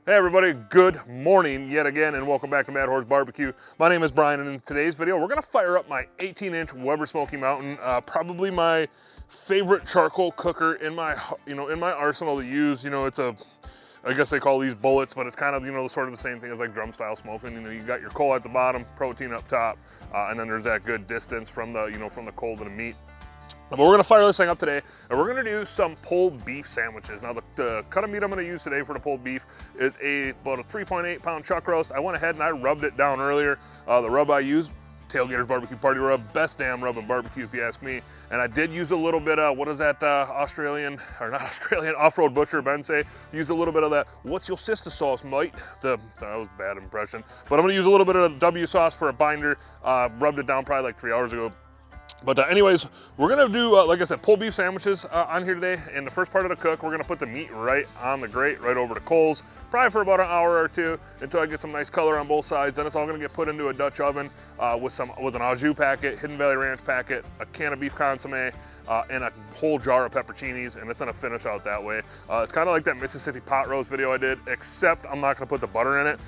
Hey everybody, good morning yet again and welcome back to Mad Horse Barbecue. My name is Brian and in today's video we're going to fire up my 18-inch Weber Smoky Mountain, probably my favorite charcoal cooker in my arsenal to use. It's I guess they call these bullets, but it's kind of, sort of the same thing as like drum style smoking. You got your coal at the bottom, protein up top, and then there's that good distance from the coal to the meat. But we're gonna fire this thing up today, and we're gonna do some pulled beef sandwiches. Now the cut of meat I'm gonna use today for the pulled beef is about a 3.8 pound chuck roast. I went ahead and I rubbed it down earlier. The rub I used, Tailgaters BBQ Party Rub, best damn rub in barbecue if you ask me. And I did use a little bit of, what is that off-road butcher, Ben say. Used a little bit of that, what's your sister sauce, mate? Sorry, that was a bad impression. But I'm gonna use a little bit of W sauce for a binder. Rubbed it down probably like 3 hours ago. But anyways, we're gonna do, like I said, pulled beef sandwiches on here today. In the first part of the cook, we're gonna put the meat right on the grate, right over the coals, probably for about an hour or two until I get some nice color on both sides. Then it's all gonna get put into a Dutch oven with an Au Jus packet, Hidden Valley Ranch packet, a Can of Beef Consomme, and a whole jar of pepperoncinis, and it's gonna finish out that way. It's kind of like that Mississippi pot roast video I did, except I'm not gonna put the butter in it.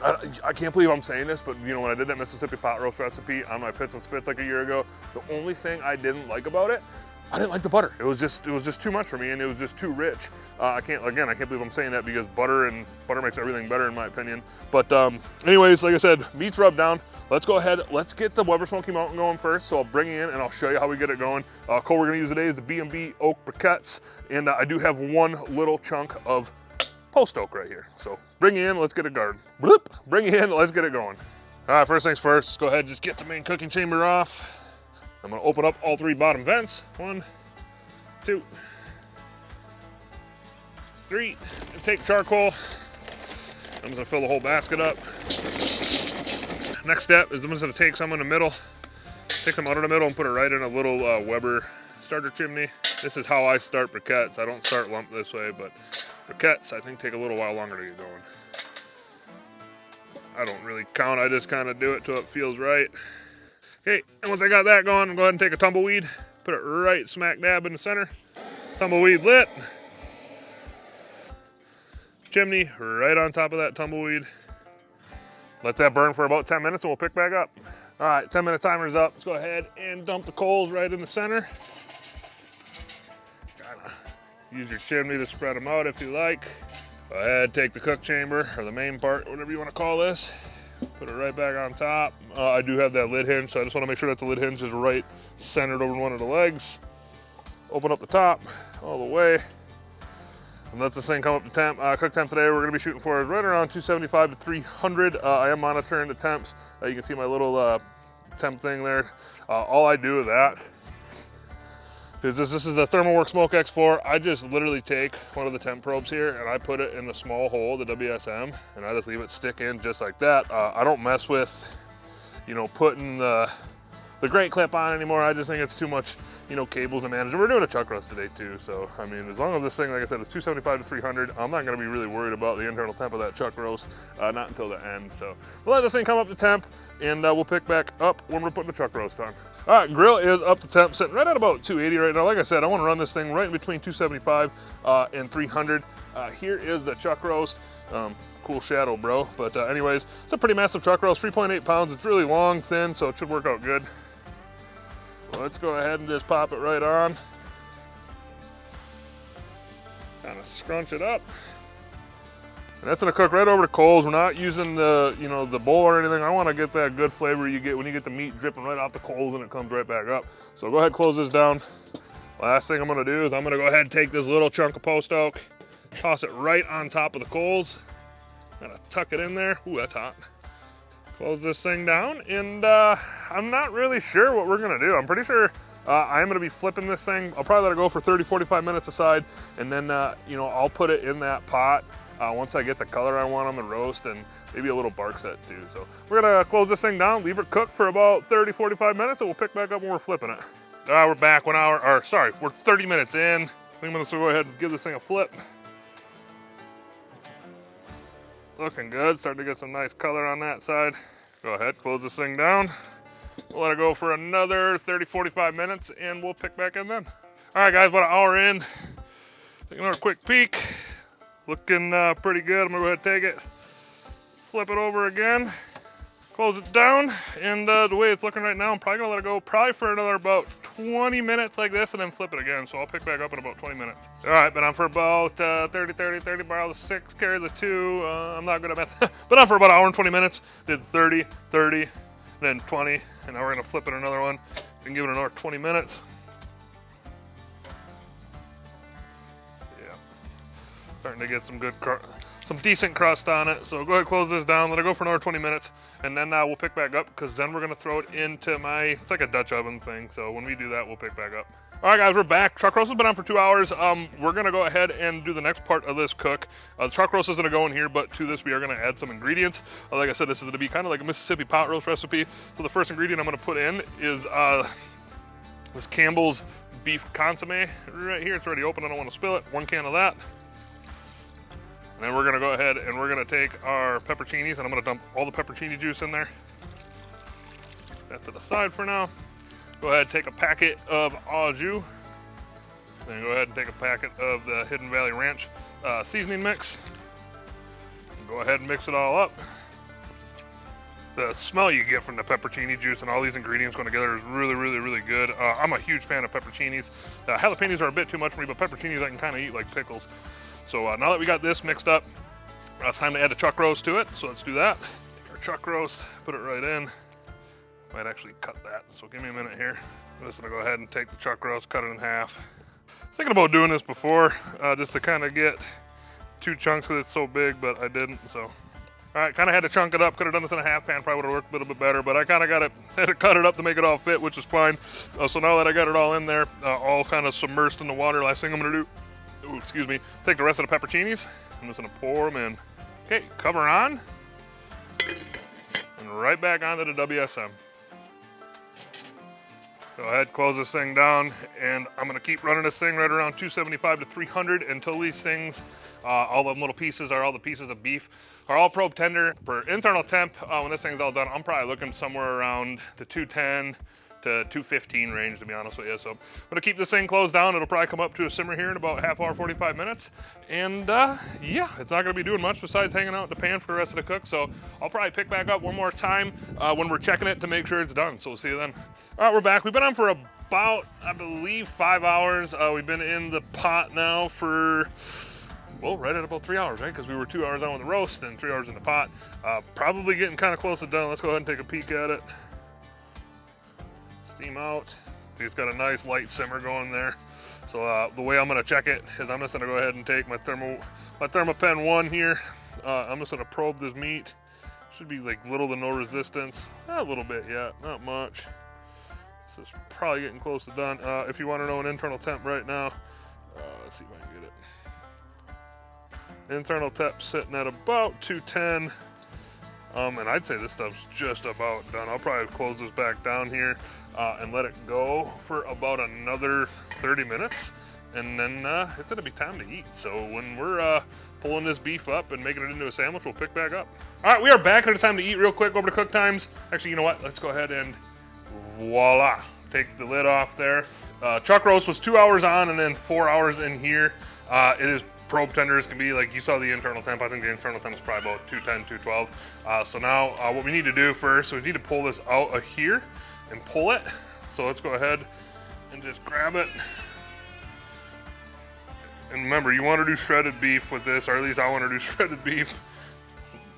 I can't believe I'm saying this, but when I did that Mississippi pot roast recipe on my Pits and Spits like a year ago, the only thing I didn't like about it, I didn't like the butter. It was just too much for me, and it was just too rich. I can't believe I'm saying that because butter makes everything better in my opinion. But anyways, like I said, meat's rubbed down. Let's go ahead, let's get the Weber Smoky Mountain going first. So I'll bring you in and I'll show you how we get it going. Coal we're gonna use today is the B Oak Briquettes, and I do have one little chunk of post oak right here. So bring you in, let's get it going. Bloop, bring you in, let's get it going. All right, first things first, let's go ahead and just get the main cooking chamber off. I'm gonna open up all 3 bottom vents. 1, 2, 3, and take charcoal. I'm just gonna fill the whole basket up. Next step is I'm just gonna take some in the middle, take them out of the middle and put it right in a little Weber starter chimney. This is how I start briquettes. I don't start lump this way, but briquettes, I think, take a little while longer to get going. I don't really count, I just kind of do it till it feels right. Okay, and once I got that going, I'm go ahead and take a tumbleweed, put it right smack dab in the center. Tumbleweed lit. Chimney right on top of that tumbleweed. Let that burn for about 10 minutes and we'll pick back up. All right, 10-minute timer's up. Let's go ahead and dump the coals right in the center. Use your chimney to spread them out if you like. Go ahead, take the cook chamber, or the main part, whatever you want to call this. Put it right back on top. I do have that lid hinge, so I just want to make sure that the lid hinge is right centered over one of the legs. Open up the top all the way. And let this thing come up to temp. Cook temp today we're going to be shooting for is right around 275 to 300. I am monitoring the temps. You can see my little temp thing there. All I do with that is this is the Thermoworks Smoke X4. I just literally take one of the temp probes here and I put it in the small hole, the WSM, and I just leave it stick in just like that. I don't mess with, putting the grate clip on anymore. I just think it's too much, cables to manage. And we're doing a chuck roast today too, so I mean, as long as this thing, like I said, is 275 to 300, I'm not gonna be really worried about the internal temp of that chuck roast, not until the end. So we'll let this thing come up to temp, and we'll pick back up when we're putting the chuck roast on. All right, grill is up to temp, sitting right at about 280 right now. Like I said, I want to run this thing right in between 275 and 300. Here is the chuck roast. Cool shadow, bro. But anyways, it's a pretty massive chuck roast, 3.8 pounds. It's really long, thin, so it should work out good. Well, let's go ahead and just pop it right on. Kind of scrunch it up. And that's gonna cook right over the coals. We're not using the, the bowl or anything. I wanna get that good flavor you get when you get the meat dripping right off the coals and it comes right back up. So go ahead and close this down. Last thing I'm gonna do is I'm gonna go ahead and take this little chunk of post oak, toss it right on top of the coals. I'm gonna tuck it in there. Ooh, that's hot. Close this thing down, and I'm not really sure what we're gonna do. I'm pretty sure I am gonna be flipping this thing. I'll probably let it go for 30-45 minutes aside, and then I'll put it in that pot once I get the color I want on the roast and maybe a little bark set too. So we're gonna close this thing down, leave it cook for about 30-45 minutes, and we'll pick back up when we're flipping it. We're back we're 30 minutes in. I think I'm gonna go ahead and give this thing a flip. Looking good, starting to get some nice color on that side. Go ahead, close this thing down. We'll let it go for another 30-45 minutes and we'll pick back in then. All right guys, about an hour in. Take another quick peek. Looking pretty good. I'm gonna go ahead and take it, flip it over again, close it down, and the way it's looking right now, I'm probably gonna let it go probably for another about 20 minutes like this, and then flip it again. So I'll pick back up in about 20 minutes. All right, been on for about 30, borrow the 6, carry the 2. I'm not good at math. Been on for about an hour and 20 minutes. Did 30, then 20, and now we're gonna flip it another one and give it another 20 minutes. Yeah, starting to get some good some decent crust on it. So go ahead, close this down, let it go for another 20 minutes, and then we'll pick back up, because then we're gonna throw it into it's like a Dutch oven thing. So when we do that, we'll pick back up. All right, guys, we're back. Truck roast has been on for 2 hours. We're gonna go ahead and do the next part of this cook. The truck roast is gonna go in here, but to this we are gonna add some ingredients. Like I said, this is gonna be kind of like a Mississippi pot roast recipe. So the first ingredient I'm gonna put in is this Campbell's beef consomme right here. It's already open, I don't wanna spill it. 1 can of that. And then we're gonna go ahead and we're gonna take our pepperoncinis, and I'm gonna dump all the pepperoncini juice in there. That to the side for now. Go ahead and take a packet of Au Jus. Then go ahead and take a packet of the Hidden Valley Ranch seasoning mix. And go ahead and mix it all up. The smell you get from the pepperoncini juice and all these ingredients going together is really, really, really good. I'm a huge fan of pepperoncinis. Jalapenos are a bit too much for me, but pepperoncinis I can kind of eat like pickles. So now that we got this mixed up, it's time to add the chuck roast to it. So let's do that. Take our chuck roast, put it right in. Might actually cut that, so give me a minute here. I'm just gonna go ahead and take the chuck roast, cut it in half. I was thinking about doing this before, just to kind of get 2 chunks because it's so big, but I didn't, so. All right, kind of had to chunk it up. Could have done this in a half pan, probably would have worked a little bit better, but I kind of had to cut it up to make it all fit, which is fine. So now that I got it all in there, all kind of submersed in the water, last thing I'm gonna do, take the rest of the pepperoncinis. I'm just gonna pour them in. Okay, cover on, and right back onto the WSM. Go ahead, close this thing down, and I'm gonna keep running this thing right around 275 to 300 until these things, all the little pieces all the pieces of beef are all probe tender. For internal temp, when this thing's all done, I'm probably looking somewhere around the 210 to 215 range, to be honest with you. So I'm gonna keep this thing closed down. It'll probably come up to a simmer here in about half hour, 45 minutes. And yeah, it's not gonna be doing much besides hanging out in the pan for the rest of the cook. So I'll probably pick back up one more time when we're checking it to make sure it's done. So we'll see you then. All right, we're back. We've been on for about, I believe, 5 hours. We've been in the pot now for, well, right at about 3 hours, right? Because we were 2 hours on with the roast and 3 hours in the pot. Probably getting kind of close to done. Let's go ahead and take a peek at it. Steam out. See, it's got a nice light simmer going there. So the way I'm gonna check it is I'm just gonna go ahead and take my Thermopen 1 here. I'm just gonna probe this meat. Should be like little to no resistance. A little bit, yeah, not much. So it's probably getting close to done. If you want to know an internal temp right now, let's see if I can get it. Internal temp sitting at about 210. And I'd say this stuff's just about done. I'll probably close this back down here and let it go for about another 30 minutes. And then it's gonna be time to eat. So when we're pulling this beef up and making it into a sandwich, we'll pick back up. All right, we are back, and it's time to eat real quick. Over to cook times. Actually, you know what? Let's go ahead and voila. Take the lid off there. Chuck roast was 2 hours on and then 4 hours in here. It is probe tender as can be. Like you saw the internal temp. I think the internal temp is probably about 210, 212. So now what we need to do first, we need to pull this out of here and pull it. So let's go ahead and just grab it. And remember, you want to do shredded beef with this, or at least I want to do shredded beef.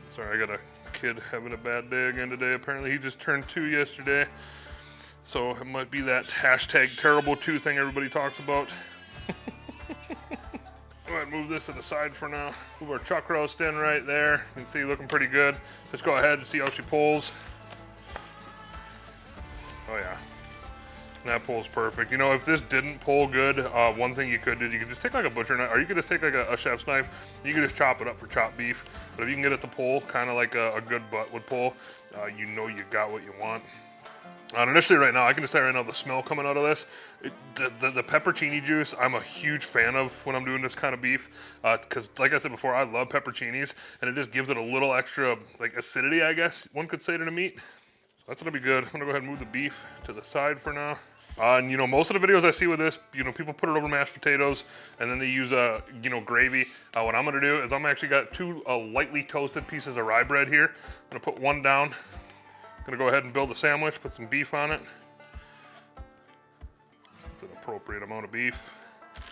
Sorry, I got a kid having a bad day again today. Apparently he just turned 2 yesterday. So it might be that hashtag terrible 2 thing everybody talks about. Go ahead and move this to the side for now. Move our chuck roast in right there. You can see looking pretty good. Just go ahead and see how she pulls. Oh yeah, and that pulls perfect. You know, if this didn't pull good, one thing you could do, you could just take like a butcher knife, or you could just take like a chef's knife. You could just chop it up for chopped beef. But if you can get it to pull, kind of like a good butt would pull, you know you got what you want. And initially right now, I can just tell right now the smell coming out of this, the pepperoncini juice, I'm a huge fan of when I'm doing this kind of beef. Because like I said before, I love pepperoncinis, and it just gives it a little extra like acidity, I guess one could say, to the meat. So that's gonna be good. I'm gonna go ahead and move the beef to the side for now. And, you know, most of the videos I see with this, you know, people put it over mashed potatoes and then they use, you know, gravy. What I'm going to do is I'm actually got two lightly toasted pieces of rye bread here. I'm going to put one down. I'm going to go ahead and build a sandwich, put some beef on it. It's an appropriate amount of beef.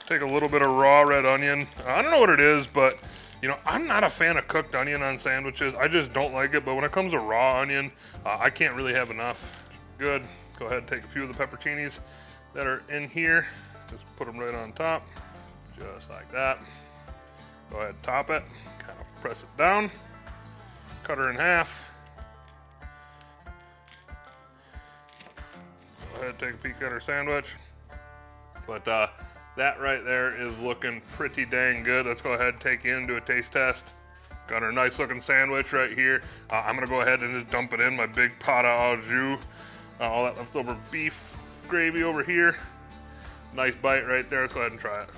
Take a little bit of raw red onion. I don't know what it is, but, you know, I'm not a fan of cooked onion on sandwiches. I just don't like it. But when it comes to raw onion, I can't really have enough. Good. Go ahead and take a few of the pepperoncinis that are in here. Just put them right on top, just like that. Go ahead and top it, kind of press it down, cut her in half. Go ahead and take a peek at our sandwich. But that right there is looking pretty dang good. Let's go ahead and take it into a taste test. Got our nice looking sandwich right here. I'm gonna go ahead and just dump it in my big pot of au jus. All that leftover beef gravy over here. Nice bite right there. Let's go ahead and try it.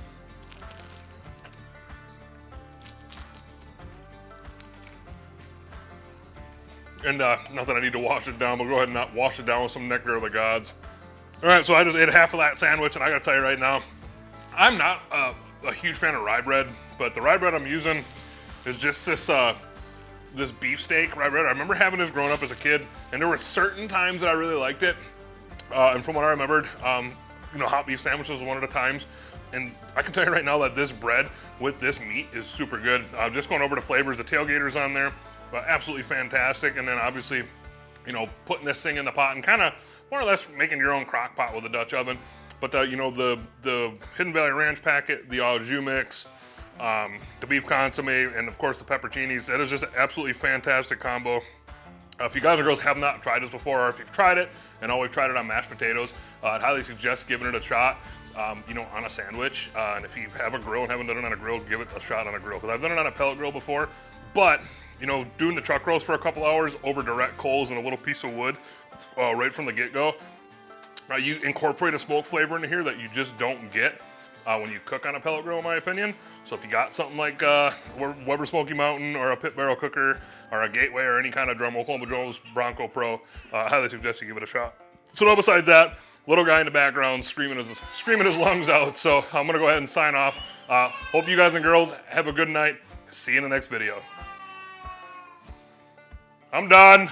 And not that I need to wash it down, but go ahead and not wash it down with some nectar of the gods. All right, so I just ate half of that sandwich, and I gotta tell you right now, I'm not a huge fan of rye bread, but the rye bread I'm using is just this this beefsteak rye bread. I remember having this growing up as a kid, and there were certain times that I really liked it. And from what I remembered, you know, hot beef sandwiches was one of the times. And I can tell you right now that this bread with this meat is super good. Just going over the flavors, the Tailgaters on there, absolutely fantastic. And then obviously, you know, putting this thing in the pot and kind of more or less making your own crock pot with a Dutch oven. But you know, the Hidden Valley Ranch packet, the au jus mix, the beef consomme, and of course the pepperoncinis. That is just an absolutely fantastic combo. If you guys or girls have not tried this before, or if you've tried it and always tried it on mashed potatoes, I'd highly suggest giving it a shot, you know, on a sandwich. And if you have a grill and haven't done it on a grill, give it a shot on a grill. Because I've done it on a pellet grill before, but, you know, doing the chuck roast for a couple hours over direct coals and a little piece of wood right from the get-go, you incorporate a smoke flavor into here that you just don't get when you cook on a pellet grill, in my opinion. So if you got something like Weber Smoky Mountain or a pit barrel cooker or a Gateway or any kind of drum, Oklahoma Joe's Bronco Pro, I highly suggest you give it a shot. So no, besides that, little guy in the background screaming his lungs out. So I'm gonna go ahead and sign off. Hope you guys and girls have a good night. See you in the next video. I'm done.